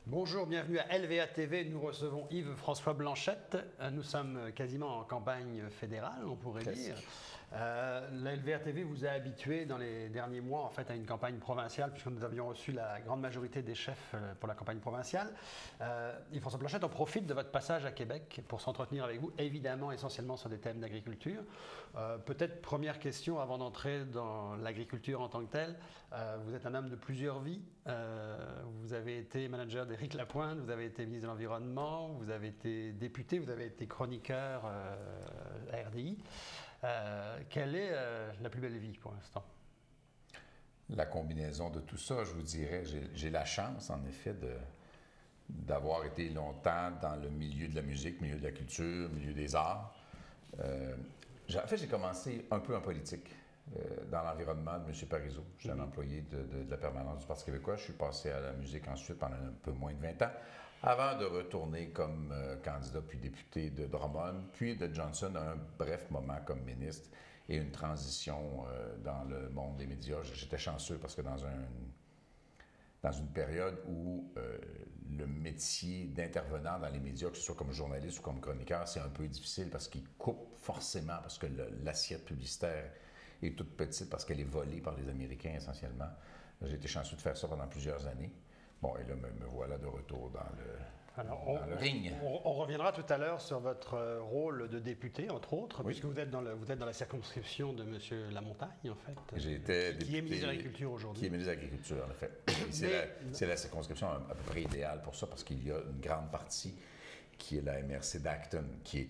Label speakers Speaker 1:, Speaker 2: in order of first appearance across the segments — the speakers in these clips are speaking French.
Speaker 1: Bonjour, bienvenue à LVA TV. Nous recevons Yves-François Blanchette. Nous sommes quasiment en campagne fédérale, on pourrait dire. La LVA TV vous a habitué dans les derniers mois en fait, à une campagne provinciale, puisque nous avions reçu la grande majorité des chefs pour la campagne provinciale. Yves-François Blanchette, on profite de votre passage à Québec pour s'entretenir avec vous, évidemment essentiellement sur des thèmes d'agriculture. Peut-être première question avant d'entrer dans l'agriculture en tant que telle. Vous êtes un homme de plusieurs vies. Vous avez été manager d'Éric Lapointe, vous avez été ministre de l'Environnement, vous avez été député, vous avez été chroniqueur à RDI. Quelle est la plus belle vie pour l'instant?
Speaker 2: La combinaison de tout ça, je vous dirais, j'ai la chance, en effet, d'avoir été longtemps dans le milieu de la musique, milieu de la culture, milieu des arts. En fait, j'ai commencé un peu en politique, dans l'environnement de M. Parizeau. J'étais un employé de la permanence du Parti québécois. Je suis passé à la musique ensuite pendant un peu moins de 20 ans, avant de retourner comme candidat puis député de Drummond, puis de Johnson, un bref moment comme ministre et une transition dans le monde des médias. J'étais chanceux parce que dans une période où le métier d'intervenant dans les médias, que ce soit comme journaliste ou comme chroniqueur, c'est un peu difficile parce qu'il coupe forcément, parce que l'assiette publicitaire est toute petite, parce qu'elle est volée par les Américains essentiellement. J'ai été chanceux de faire ça pendant plusieurs années. Bon, et là, me voilà de retour dans le ring.
Speaker 1: On reviendra tout à l'heure sur votre rôle de député, entre autres, puisque vous êtes dans la circonscription de M. Lamontagne, en fait.
Speaker 2: J'ai été député,
Speaker 1: qui est ministre de l'Agriculture aujourd'hui.
Speaker 2: Qui est ministre de l'Agriculture, en effet. C'est la circonscription à peu près idéale pour ça, parce qu'il y a une grande partie qui est la MRC d'Acton, qui est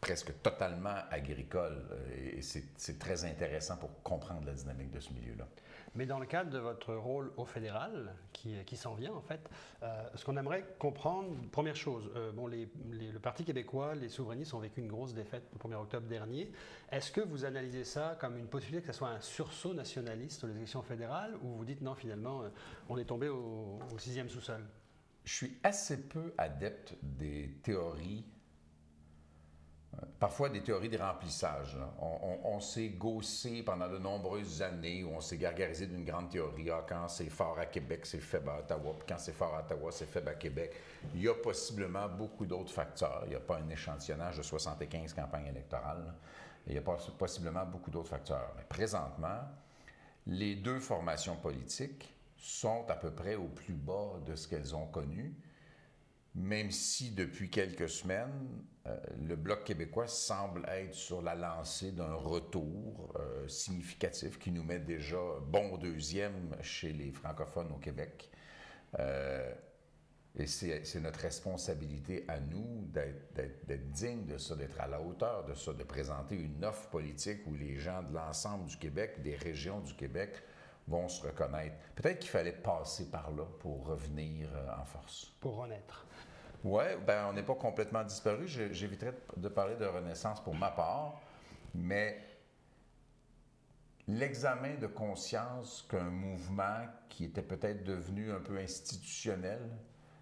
Speaker 2: presque totalement agricole, et c'est très intéressant pour comprendre la dynamique de ce milieu-là.
Speaker 1: Mais dans le cadre de votre rôle au fédéral, qui s'en vient en fait, ce qu'on aimerait comprendre, première chose, le Parti québécois, les souverainistes ont vécu une grosse défaite le 1er octobre dernier. Est-ce que vous analysez ça comme une possibilité que ce soit un sursaut nationaliste aux élections fédérales, ou vous dites non, finalement, on est tombé au 6e sous-sol?
Speaker 2: Je suis assez peu adepte des théories. Parfois des théories de remplissage. On s'est gaussé pendant de nombreuses années où on s'est gargarisé d'une grande théorie. Ah, quand c'est fort à Québec, c'est faible à Ottawa. Puis quand c'est fort à Ottawa, c'est faible à Québec. Il y a possiblement beaucoup d'autres facteurs. Il n'y a pas un échantillonnage de 75 campagnes électorales. Il y a possiblement beaucoup d'autres facteurs. Mais présentement, les deux formations politiques sont à peu près au plus bas de ce qu'elles ont connu. Même si depuis quelques semaines, le Bloc québécois semble être sur la lancée d'un retour significatif qui nous met déjà bon deuxième chez les francophones au Québec. Et c'est notre responsabilité à nous d'être digne de ça, d'être à la hauteur de ça, de présenter une offre politique où les gens de l'ensemble du Québec, des régions du Québec, vont se reconnaître. Peut-être qu'il fallait passer par là pour revenir en force.
Speaker 1: Pour renaître.
Speaker 2: Oui, ben on n'est pas complètement disparu. J'éviterai de parler de renaissance pour ma part, mais l'examen de conscience qu'un mouvement qui était peut-être devenu un peu institutionnel,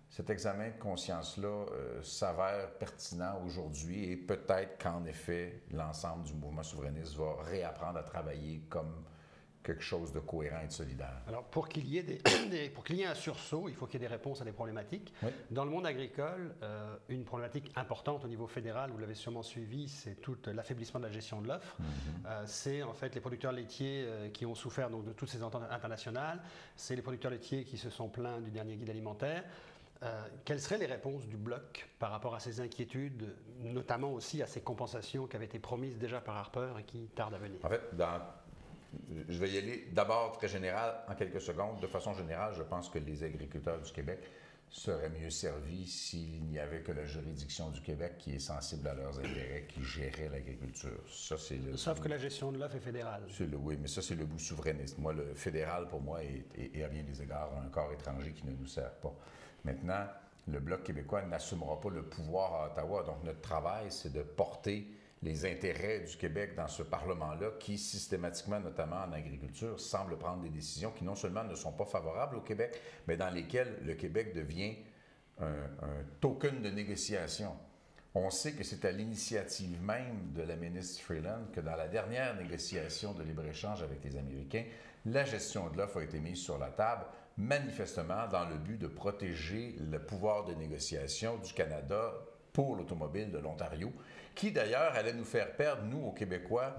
Speaker 2: cet examen de conscience-là s'avère pertinent aujourd'hui et peut-être qu'en effet, l'ensemble du mouvement souverainiste va réapprendre à travailler comme quelque chose de cohérent et de solidaire.
Speaker 1: Alors, pour qu'il y ait pour qu'il y ait un sursaut, il faut qu'il y ait des réponses à des problématiques.
Speaker 2: Oui.
Speaker 1: Dans le monde agricole, une problématique importante au niveau fédéral, vous l'avez sûrement suivi, c'est tout l'affaiblissement de la gestion de l'offre. C'est en fait les producteurs laitiers qui ont souffert donc, de toutes ces ententes internationales. C'est les producteurs laitiers qui se sont plaints du dernier guide alimentaire. Quelles seraient les réponses du Bloc par rapport à ces inquiétudes, notamment aussi à ces compensations qui avaient été promises déjà par Harper et qui tardent à venir?
Speaker 2: En fait, je vais y aller d'abord très général, en quelques secondes. De façon générale, je pense que les agriculteurs du Québec seraient mieux servis s'il n'y avait que la juridiction du Québec qui est sensible à leurs intérêts, qui gérait l'agriculture. Ça, c'est le.
Speaker 1: Sauf que la gestion de l'offre est fédérale.
Speaker 2: Oui, mais ça, c'est le bout souverainiste. Moi, le fédéral, pour moi, est à bien des égards un corps étranger qui ne nous sert pas. Maintenant, le Bloc québécois n'assumera pas le pouvoir à Ottawa. Donc, notre travail, c'est de porter les intérêts du Québec dans ce Parlement-là qui, systématiquement, notamment en agriculture, semble prendre des décisions qui non seulement ne sont pas favorables au Québec, mais dans lesquelles le Québec devient un token de négociation. On sait que c'est à l'initiative même de la ministre Freeland que dans la dernière négociation de libre-échange avec les Américains, la gestion de l'offre a été mise sur la table, manifestement dans le but de protéger le pouvoir de négociation du Canada pour l'automobile de l'Ontario, qui d'ailleurs allait nous faire perdre, nous, aux Québécois,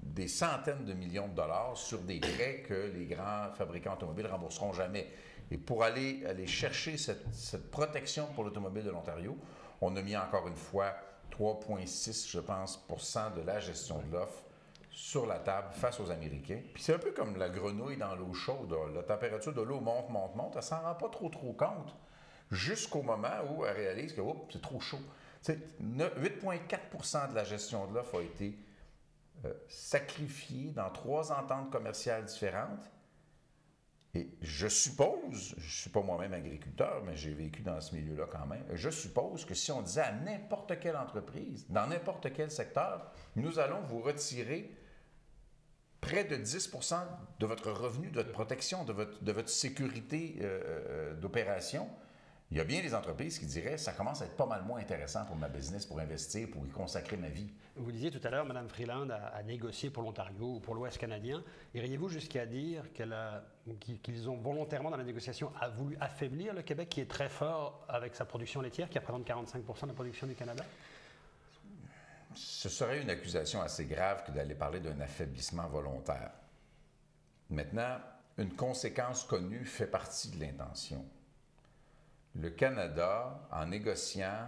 Speaker 2: des centaines de millions de dollars sur des prêts que les grands fabricants automobiles ne rembourseront jamais. Et pour aller chercher cette protection pour l'automobile de l'Ontario, on a mis encore une fois 3,6, je pense, % de la gestion de l'offre sur la table face aux Américains. Puis c'est un peu comme la grenouille dans l'eau chaude. La température de l'eau monte, monte, monte. Elle s'en rend pas trop compte jusqu'au moment où elle réalise que c'est trop chaud. 8,4 % de la gestion de l'offre a été sacrifiée dans 3 ententes commerciales différentes. Et je suppose, je ne suis pas moi-même agriculteur, mais j'ai vécu dans ce milieu-là quand même, je suppose que si on disait à n'importe quelle entreprise, dans n'importe quel secteur, nous allons vous retirer près de 10 % de votre revenu, de votre protection, de votre sécurité d'opération, il y a bien des entreprises qui diraient « ça commence à être pas mal moins intéressant pour ma business, pour investir, pour y consacrer ma vie ».
Speaker 1: Vous disiez tout à l'heure, Mme Freeland a négocié pour l'Ontario ou pour l'Ouest canadien. Iriez-vous jusqu'à dire qu'ils ont volontairement, dans la négociation, voulu affaiblir le Québec, qui est très fort avec sa production laitière, qui représente 45 % de la production du Canada?
Speaker 2: Ce serait une accusation assez grave que d'aller parler d'un affaiblissement volontaire. Maintenant, une conséquence connue fait partie de l'intention. Le Canada, en négociant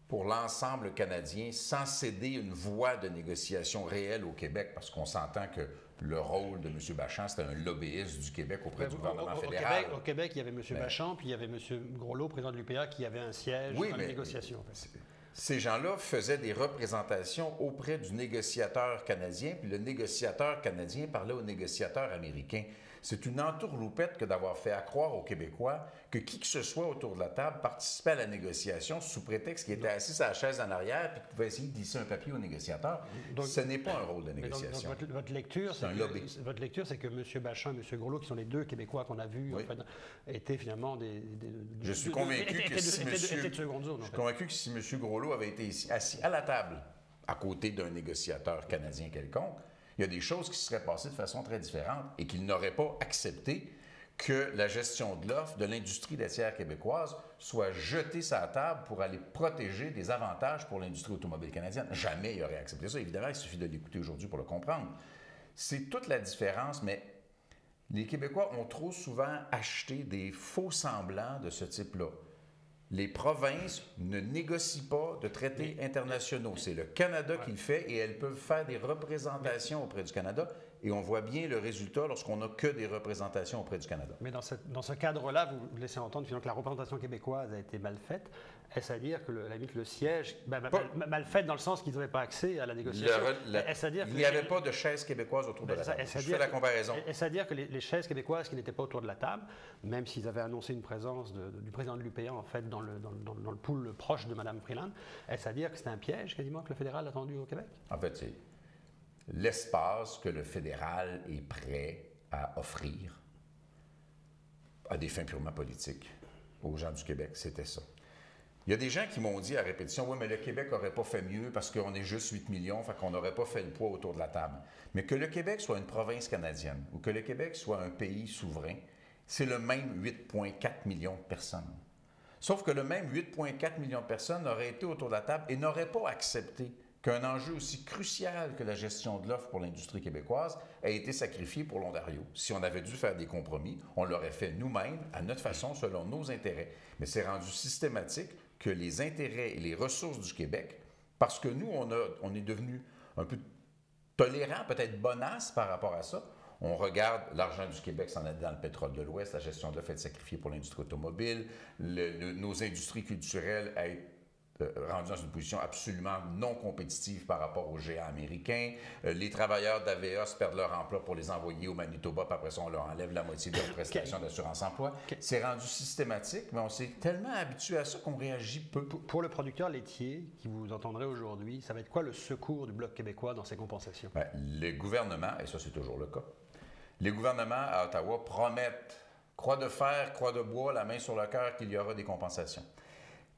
Speaker 2: pour l'ensemble canadien, sans céder une voie de négociation réelle au Québec, parce qu'on s'entend que le rôle de M. Bachand, c'était un lobbyiste du Québec auprès du gouvernement fédéral.
Speaker 1: Au Québec, il y avait M. Bachand, puis il y avait M. Groslo, président de l'UPA, qui avait un siège dans les négociations. En fait.
Speaker 2: Ces gens-là faisaient des représentations auprès du négociateur canadien, puis le négociateur canadien parlait au négociateur américain. C'est une entourloupette que d'avoir fait accroire aux Québécois que qui que ce soit autour de la table participait à la négociation sous prétexte qu'il était assis à la chaise en arrière et qu'il pouvait essayer de glisser un papier au négociateur. Donc, ce n'est pas un rôle de négociation.
Speaker 1: Donc votre lecture,
Speaker 2: c'est un lobby.
Speaker 1: Votre lecture, c'est que M. Bachand et M. Groslo, qui sont les 2 Québécois qu'on a vus, en fait, étaient finalement
Speaker 2: Je suis convaincu que si M. Groslo avait été assis à la table à côté d'un négociateur canadien quelconque, il y a des choses qui se seraient passées de façon très différente et qu'il n'aurait pas accepté que la gestion de l'offre de l'industrie laitière québécoise soit jetée sur la table pour aller protéger des avantages pour l'industrie automobile canadienne. Jamais il aurait accepté ça. Évidemment, il suffit de l'écouter aujourd'hui pour le comprendre. C'est toute la différence, mais les Québécois ont trop souvent acheté des faux semblants de ce type-là. Les provinces ne négocient pas de traités internationaux. C'est le Canada qui le fait et elles peuvent faire des représentations auprès du Canada. Et on voit bien le résultat lorsqu'on n'a que des représentations auprès du Canada.
Speaker 1: Mais dans ce cadre-là, vous laissez entendre finalement que la représentation québécoise a été mal faite. Est-ce à dire que le siège, mal fait dans le sens qu'ils n'avaient pas accès à la négociation?
Speaker 2: Il n'y avait pas de chaises québécoises autour de la table. Je fais la comparaison.
Speaker 1: Est-ce à dire que les chaises québécoises qui n'étaient pas autour de la table, même s'ils avaient annoncé une présence du président de l'UPA en fait dans le pool proche de Mme Freeland, est-ce à dire que c'était un piège quasiment que le fédéral a tendu au Québec?
Speaker 2: En fait, c'est l'espace que le fédéral est prêt à offrir à des fins purement politiques aux gens du Québec. C'était ça. Il y a des gens qui m'ont dit à répétition, oui, mais le Québec n'aurait pas fait mieux parce qu'on est juste 8 millions, fait qu'on n'aurait pas fait le poids autour de la table. Mais que le Québec soit une province canadienne ou que le Québec soit un pays souverain, c'est le même 8,4 millions de personnes. Sauf que le même 8,4 millions de personnes auraient été autour de la table et n'auraient pas accepté qu'un enjeu aussi crucial que la gestion de l'offre pour l'industrie québécoise ait été sacrifié pour l'Ontario. Si on avait dû faire des compromis, on l'aurait fait nous-mêmes, à notre façon, selon nos intérêts. Mais c'est rendu systématique que les intérêts et les ressources du Québec, parce que nous, on est devenu un peu tolérant, peut-être bonasse par rapport à ça. On regarde l'argent du Québec s'en est dans le pétrole de l'Ouest, la gestion de l'offre est sacrifiée pour l'industrie automobile, nos industries culturelles rendues dans une position absolument non compétitive par rapport aux géants américains. Les travailleurs d'AVEOS perdent leur emploi pour les envoyer au Manitoba, puis après ça, on leur enlève la moitié de leur prestation d'assurance-emploi. C'est rendu systématique, mais on s'est tellement habitué à ça qu'on réagit peu.
Speaker 1: Pour le producteur laitier qui vous entendrait aujourd'hui, ça va être quoi le secours du Bloc québécois dans ces compensations?
Speaker 2: Bien, les gouvernements, et ça c'est toujours le cas, les gouvernements à Ottawa promettent, croix de fer, croix de bois, la main sur le cœur, qu'il y aura des compensations.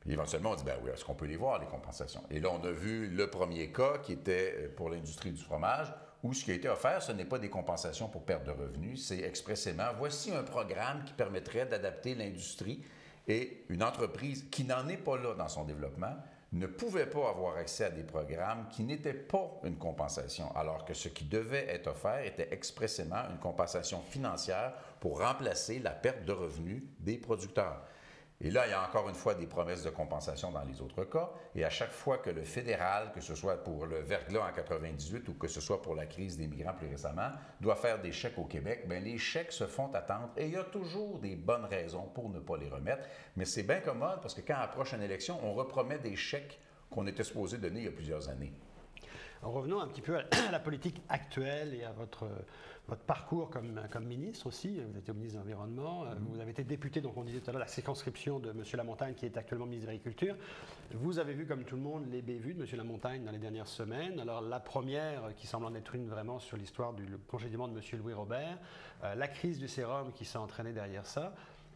Speaker 2: Puis éventuellement, on dit, ben oui, est-ce qu'on peut les voir, les compensations? Et là, on a vu le premier cas qui était pour l'industrie du fromage, où ce qui a été offert, ce n'est pas des compensations pour perte de revenus, c'est expressément, voici un programme qui permettrait d'adapter l'industrie et une entreprise qui n'en est pas là dans son développement ne pouvait pas avoir accès à des programmes qui n'étaient pas une compensation, alors que ce qui devait être offert était expressément une compensation financière pour remplacer la perte de revenus des producteurs. Et là, il y a encore une fois des promesses de compensation dans les autres cas. Et à chaque fois que le fédéral, que ce soit pour le verglas en 98 ou que ce soit pour la crise des migrants plus récemment, doit faire des chèques au Québec, bien, les chèques se font attendre. Et il y a toujours des bonnes raisons pour ne pas les remettre. Mais c'est bien commode parce que quand approche une élection, on repromet des chèques qu'on était supposé donner il y a plusieurs années.
Speaker 1: Revenons un petit peu à la politique actuelle et à votre parcours comme ministre aussi. Vous étiez au ministre de l'Environnement, vous avez été député, donc on disait tout à l'heure, la circonscription de M. Lamontagne, qui est actuellement ministre de l'Agriculture. Vous avez vu, comme tout le monde, les bévues de M. Lamontagne dans les dernières semaines. Alors la première, qui semble en être une vraiment sur l'histoire du congédiement de M. Louis Robert, la crise du sérum qui s'est entraînée derrière ça.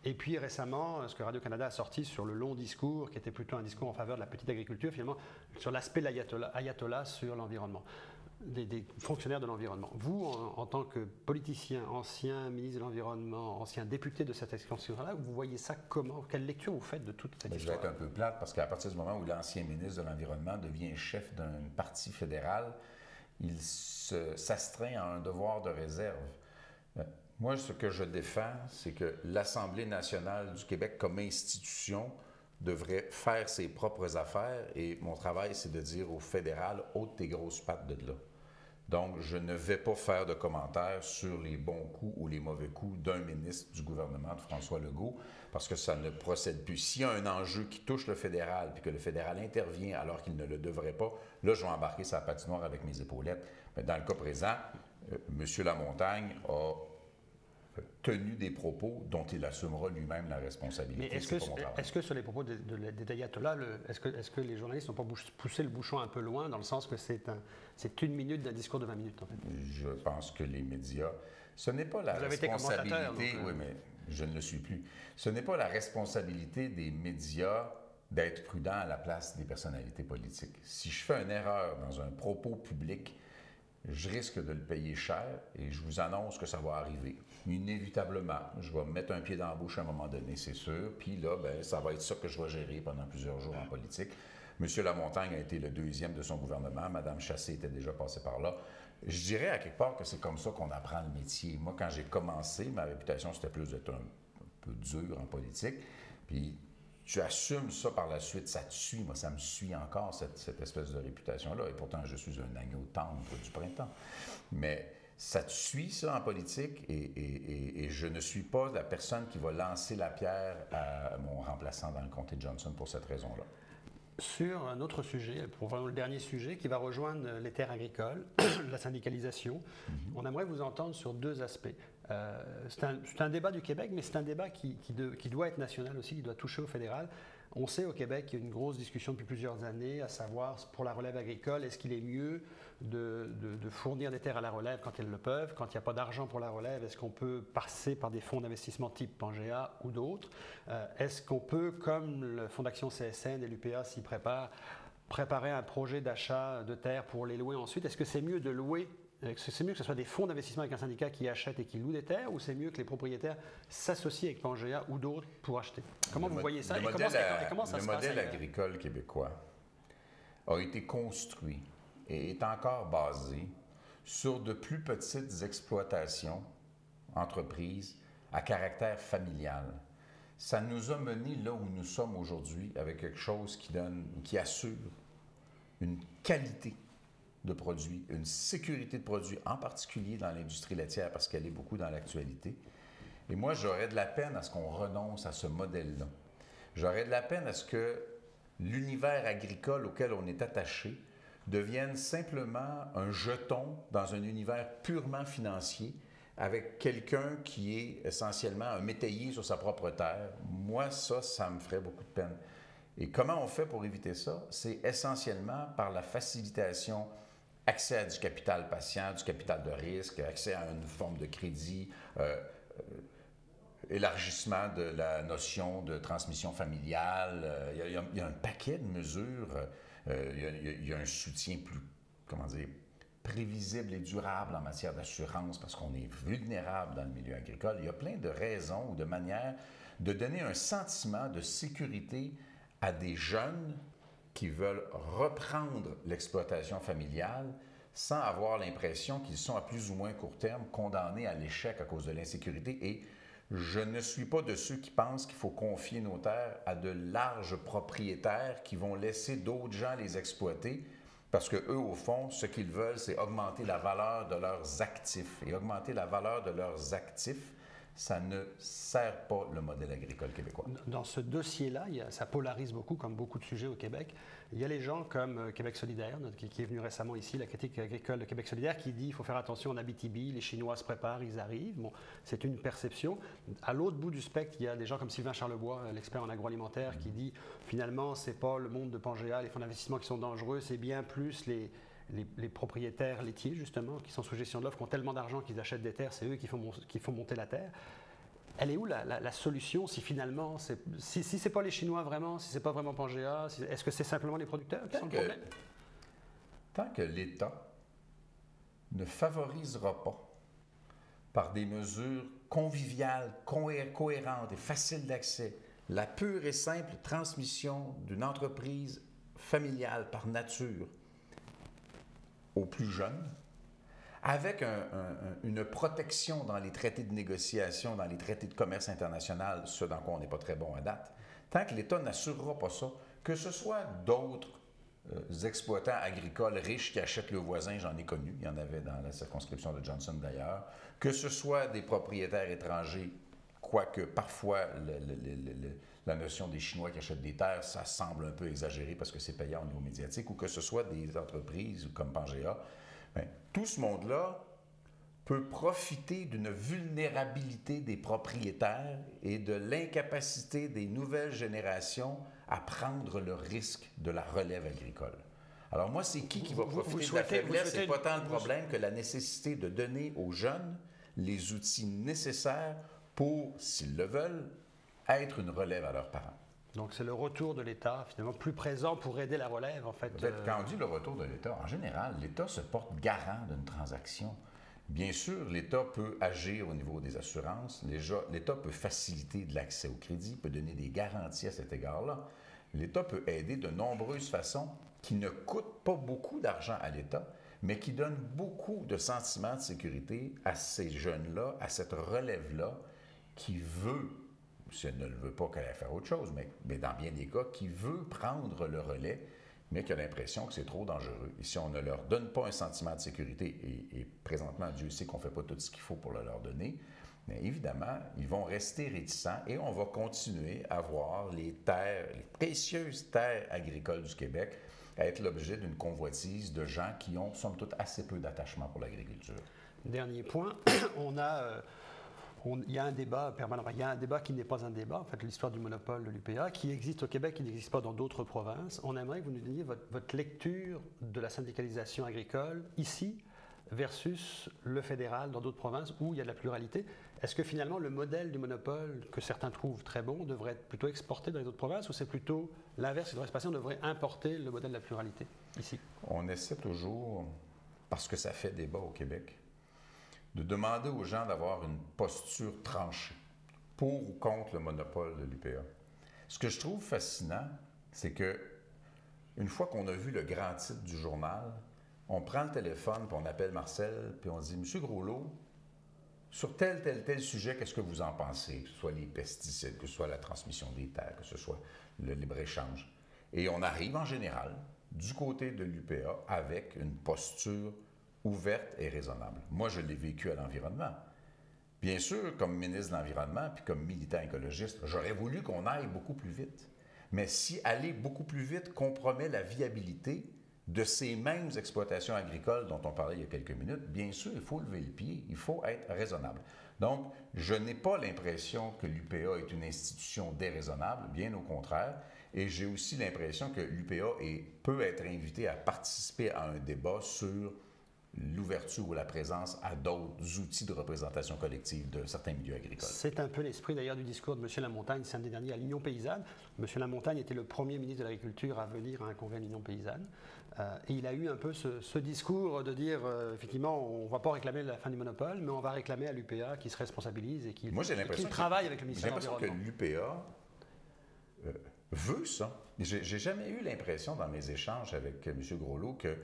Speaker 1: Et puis récemment, ce que Radio-Canada a sorti sur le long discours, qui était plutôt un discours en faveur de la petite agriculture, finalement, sur l'aspect de l'ayatollah sur l'environnement, des fonctionnaires de l'environnement. Vous, en tant que politicien, ancien ministre de l'Environnement, ancien député de cette extension-là, vous voyez ça comment? Quelle lecture vous faites de toute cette histoire?
Speaker 2: Je vais être un peu plate parce qu'à partir du moment où l'ancien ministre de l'Environnement devient chef d'un parti fédéral, il s'astreint à un devoir de réserve. Moi, ce que je défends, c'est que l'Assemblée nationale du Québec, comme institution, devrait faire ses propres affaires et mon travail, c'est de dire au fédéral, ôte tes grosses pattes de là. Donc, je ne vais pas faire de commentaires sur les bons coups ou les mauvais coups d'un ministre du gouvernement de François Legault, parce que ça ne procède plus. S'il y a un enjeu qui touche le fédéral, puis que le fédéral intervient alors qu'il ne le devrait pas, là, je vais embarquer sa patinoire avec mes épaulettes. Mais dans le cas présent, M. Lamontagne a tenu des propos dont il assumera lui-même la responsabilité.
Speaker 1: Mais est-ce que sur les propos des ayatollahs, est-ce que les journalistes n'ont pas poussé le bouchon un peu loin, dans le sens que c'est une minute d'un discours de 20 minutes, en fait?
Speaker 2: Je pense que les médias, ce n'est pas la responsabilité, oui, mais je ne le suis plus. Ce n'est pas la responsabilité des médias d'être prudents à la place des personnalités politiques. Si je fais une erreur dans un propos public, je risque de le payer cher et je vous annonce que ça va arriver. Inévitablement, je vais me mettre un pied dans la bouche à un moment donné, c'est sûr. Puis là, ben, ça va être ça que je vais gérer pendant plusieurs jours en politique. M. Lamontagne a été le deuxième de son gouvernement. Mme Chassé était déjà passée par là. Je dirais à quelque part que c'est comme ça qu'on apprend le métier. Moi, quand j'ai commencé, ma réputation, c'était plus d'être un peu dur en politique. Puis tu assumes ça par la suite, ça te suit. Moi, ça me suit encore, cette espèce de réputation-là. Et pourtant, je suis un agneau tendre du printemps. Mais ça te suit, ça, en politique, et je ne suis pas la personne qui va lancer la pierre à mon remplaçant dans le comté de Johnson pour cette raison-là.
Speaker 1: Sur un autre sujet, probablement le dernier sujet, qui va rejoindre les terres agricoles, la syndicalisation, on aimerait vous entendre sur deux aspects. C'est un débat du Québec, mais c'est un débat qui doit être national aussi, qui doit toucher au fédéral. On sait au Québec qu'il y a une grosse discussion depuis plusieurs années, à savoir pour la relève agricole, est-ce qu'il est mieux de fournir des terres à la relève quand elles le peuvent? Quand il n'y a pas d'argent pour la relève, est-ce qu'on peut passer par des fonds d'investissement type Pangea ou d'autres? Est-ce qu'on peut, comme le Fonds d'action CSN et l'UPA s'y préparent, préparer un projet d'achat de terres pour les louer ensuite? Est-ce que c'est mieux de louer? C'est mieux que ce soit des fonds d'investissement avec un syndicat qui achète et qui loue des terres, ou c'est mieux que les propriétaires s'associent avec Pangea ou d'autres pour acheter? Comment vous voyez ça? Comment ça se passe?
Speaker 2: Le modèle agricole québécois a été construit et est encore basé sur de plus petites exploitations, entreprises, à caractère familial. Ça nous a menés là où nous sommes aujourd'hui avec quelque chose qui assure une qualité de produits, une sécurité de produits, en particulier dans l'industrie laitière, parce qu'elle est beaucoup dans l'actualité. Et moi, j'aurais de la peine à ce qu'on renonce à ce modèle-là. J'aurais de la peine à ce que l'univers agricole auquel on est attaché devienne simplement un jeton dans un univers purement financier avec quelqu'un qui est essentiellement un métayer sur sa propre terre. Moi, ça me ferait beaucoup de peine. Et comment on fait pour éviter ça? C'est essentiellement par la facilitation, accès à du capital patient, du capital de risque, accès à une forme de crédit, élargissement de la notion de transmission familiale. Il y a un paquet de mesures. Il y a un soutien plus, comment dire, prévisible et durable en matière d'assurance parce qu'on est vulnérable dans le milieu agricole. Il y a plein de raisons ou de manières de donner un sentiment de sécurité à des jeunes qui veulent reprendre l'exploitation familiale sans avoir l'impression qu'ils sont à plus ou moins court terme condamnés à l'échec à cause de l'insécurité. Et je ne suis pas de ceux qui pensent qu'il faut confier nos terres à de larges propriétaires qui vont laisser d'autres gens les exploiter parce que eux, au fond, ce qu'ils veulent, c'est augmenter la valeur de leurs actifs. Et augmenter la valeur de leurs actifs, ça ne sert pas le modèle agricole québécois.
Speaker 1: Dans ce dossier-là, ça polarise beaucoup, comme beaucoup de sujets au Québec. Il y a les gens comme Québec solidaire, qui est venu récemment ici, la critique agricole de Québec solidaire, qui dit qu'il faut faire attention en Abitibi, les Chinois se préparent, ils arrivent. Bon, c'est une perception. À l'autre bout du spectre, il y a des gens comme Sylvain Charlebois, l'expert en agroalimentaire, qui dit finalement, ce n'est pas le monde de Pangea, les fonds d'investissement qui sont dangereux, c'est bien plus les propriétaires laitiers, justement, qui sont sous gestion de l'offre, qui ont tellement d'argent qu'ils achètent des terres, c'est eux qui font monter la terre. Elle est où la solution si finalement, si ce n'est pas les Chinois vraiment, si ce n'est pas vraiment Pangea, est-ce que c'est simplement les producteurs qui sont le problème?
Speaker 2: Tant que l'État ne favorisera pas par des mesures conviviales, cohérentes et faciles d'accès, la pure et simple transmission d'une entreprise familiale par nature aux plus jeunes, avec une protection dans les traités de négociation, dans les traités de commerce international, ce dans quoi on n'est pas très bon à date, tant que l'État n'assurera pas ça, que ce soit d'autres exploitants agricoles riches qui achètent le voisin, j'en ai connu, il y en avait dans la circonscription de Johnson d'ailleurs, que ce soit des propriétaires étrangers, quoique parfois la notion des Chinois qui achètent des terres, ça semble un peu exagéré parce que c'est payant au niveau médiatique, ou que ce soit des entreprises comme Pangea. Bien, tout ce monde-là peut profiter d'une vulnérabilité des propriétaires et de l'incapacité des nouvelles générations à prendre le risque de la relève agricole. Alors moi, c'est qui va profiter de la faiblesse? C'est pas tant le problème que la nécessité de donner aux jeunes les outils nécessaires pour, s'ils le veulent, être une relève à leurs parents.
Speaker 1: Donc, c'est le retour de l'État, finalement, plus présent pour aider la relève, en fait.
Speaker 2: Quand on dit le retour de l'État, en général, l'État se porte garant d'une transaction. Bien sûr, l'État peut agir au niveau des assurances, l'État peut faciliter de l'accès au crédit, peut donner des garanties à cet égard-là. L'État peut aider de nombreuses façons qui ne coûtent pas beaucoup d'argent à l'État, mais qui donnent beaucoup de sentiments de sécurité à ces jeunes-là, à cette relève-là, qui veut, si elle ne le veut pas qu'elle aille faire autre chose, mais dans bien des cas, qui veut prendre le relais, mais qui a l'impression que c'est trop dangereux. Et si on ne leur donne pas un sentiment de sécurité, et présentement, Dieu sait qu'on ne fait pas tout ce qu'il faut pour le leur donner, mais évidemment, ils vont rester réticents et on va continuer à voir les précieuses terres agricoles du Québec être l'objet d'une convoitise de gens qui ont, somme toute, assez peu d'attachement pour l'agriculture.
Speaker 1: Dernier point, il y a un débat permanent. Il y a un débat qui n'est pas un débat, en fait, l'histoire du monopole de l'UPA, qui existe au Québec, qui n'existe pas dans d'autres provinces. On aimerait que vous nous donniez votre lecture de la syndicalisation agricole ici versus le fédéral dans d'autres provinces où il y a de la pluralité. Est-ce que finalement le modèle du monopole que certains trouvent très bon devrait être plutôt exporté dans les autres provinces ou c'est plutôt l'inverse qui devrait se passer, on devrait importer le modèle de la pluralité ici?
Speaker 2: On essaie toujours, parce que ça fait débat au Québec, de demander aux gens d'avoir une posture tranchée, pour ou contre le monopole de l'UPA. Ce que je trouve fascinant, c'est que une fois qu'on a vu le grand titre du journal, on prend le téléphone, puis on appelle Marcel, puis on dit « Monsieur Groslot, sur tel sujet, qu'est-ce que vous en pensez? Que ce soit les pesticides, que ce soit la transmission des terres, que ce soit le libre-échange. » Et on arrive en général du côté de l'UPA avec une posture ouverte et raisonnable. Moi, je l'ai vécu à l'environnement. Bien sûr, comme ministre de l'Environnement puis comme militant écologiste, j'aurais voulu qu'on aille beaucoup plus vite. Mais si aller beaucoup plus vite compromet la viabilité de ces mêmes exploitations agricoles dont on parlait il y a quelques minutes, bien sûr, il faut lever le pied, il faut être raisonnable. Donc, je n'ai pas l'impression que l'UPA est une institution déraisonnable, bien au contraire, et j'ai aussi l'impression que l'UPA peut être invité à participer à un débat sur l'ouverture ou la présence à d'autres outils de représentation collective de certains milieux agricoles.
Speaker 1: C'est un peu l'esprit d'ailleurs du discours de M. Lamontagne samedi dernier à l'Union paysanne. M. Lamontagne était le premier ministre de l'Agriculture à venir à un congrès de l'Union paysanne. Et il a eu un peu ce discours de dire, effectivement, on ne va pas réclamer la fin du monopole, mais on va réclamer à l'UPA qu'il se responsabilise et qu'il travaille avec le ministère de l'Environnement.
Speaker 2: J'ai l'impression que l'UPA veut ça. J'ai jamais eu l'impression dans mes échanges avec M. Groslot que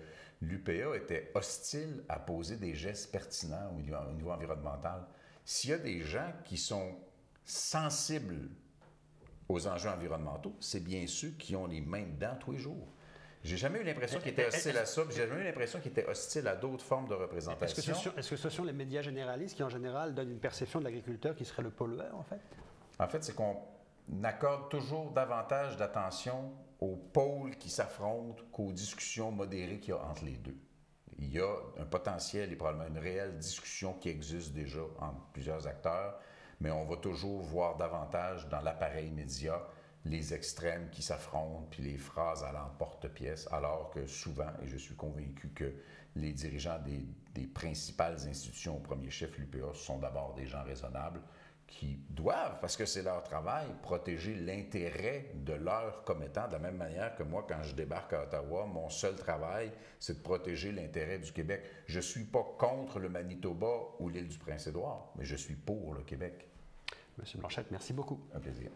Speaker 2: l'UPA était hostile à poser des gestes pertinents au niveau environnemental. S'il y a des gens qui sont sensibles aux enjeux environnementaux, c'est bien ceux qui ont les mains dedans tous les jours. J'ai jamais eu l'impression qu'il était hostile à ça, puis j'ai jamais eu l'impression qu'il était hostile à d'autres formes de représentation.
Speaker 1: Est-ce que ce sont les médias généralistes qui, en général, donnent une perception de l'agriculteur qui serait le pollueur, en fait?
Speaker 2: En fait, c'est qu'on accorde toujours davantage d'attention aux pôles qui s'affrontent qu'aux discussions modérées qu'il y a entre les deux. Il y a un potentiel et probablement une réelle discussion qui existe déjà entre plusieurs acteurs, mais on va toujours voir davantage dans l'appareil média les extrêmes qui s'affrontent, puis les phrases à l'emporte-pièce, alors que souvent, et je suis convaincu que les dirigeants des principales institutions, au premier chef l'UPA, sont d'abord des gens raisonnables, qui doivent, parce que c'est leur travail, protéger l'intérêt de leurs commettants, de la même manière que moi, quand je débarque à Ottawa, mon seul travail, c'est de protéger l'intérêt du Québec. Je ne suis pas contre le Manitoba ou l'île du Prince-Édouard, mais je suis pour le Québec.
Speaker 1: Monsieur Blanchette, merci beaucoup.
Speaker 2: Un plaisir.